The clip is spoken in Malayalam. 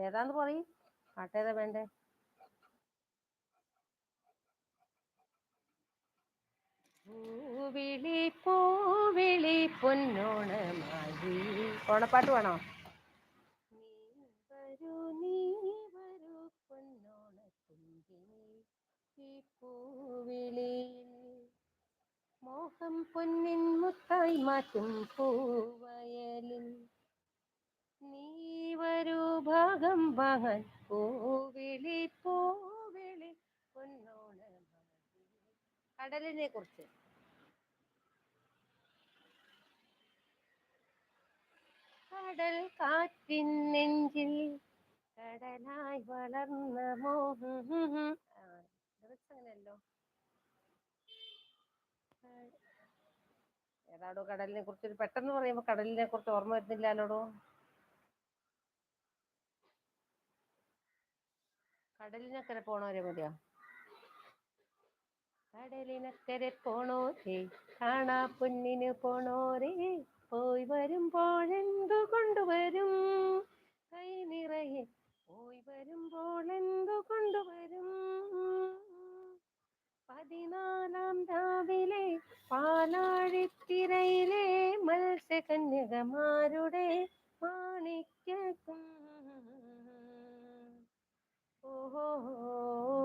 ഏതാന്ന് പറയും, പാട്ടേതാ വേണ്ടേ? പൂവിളി പൂവിളി പൊന്നോണമായി. ഓണപ്പാട്ട് വേണോ? നീ വരൂ നീ വരൂ പൊന്നോണത്തുമ്പി, ഈ പൂവിളിയിൽ മോഹം പൊന്നിൻ മുത്തായി മാറ്റും പൂവയലിൽ. നീ വരൂ ഭാഗം വാങ്ങാൻ പൂവിളി പൂവിളി പൊന്നോണമായി. കടലിനെ കുറിച്ച്. കടൽ കാറ്റിൻ നെഞ്ചിൽ കടലായി വളർന്ന മോഹം. അങ്ങനെയല്ലോ. ഏതാടോ കടലിനെ കുറിച്ച് പെട്ടെന്ന് പറയുമ്പോ കടലിനെ കുറിച്ച് ഓർമ്മ വരുന്നില്ലാലോടോ. കടലിനക്കരെ പോണോരെ മതിയോ? കടലിനക്കരെ പോണോരേ, കാണാ പൊന്നിന് പോണോരേ, പോയി വരുമ്പോഴെന്തു കൊണ്ടുവരും കൈ നിറയെ, പോയി വരുമ്പോൾ എന്തു കൊണ്ടുവരും? 14 രാവിലെ പാലാഴിത്തിരയിലെ മത്സ്യകന്യകമാരുടെ മാണിക്യ ഓഹോ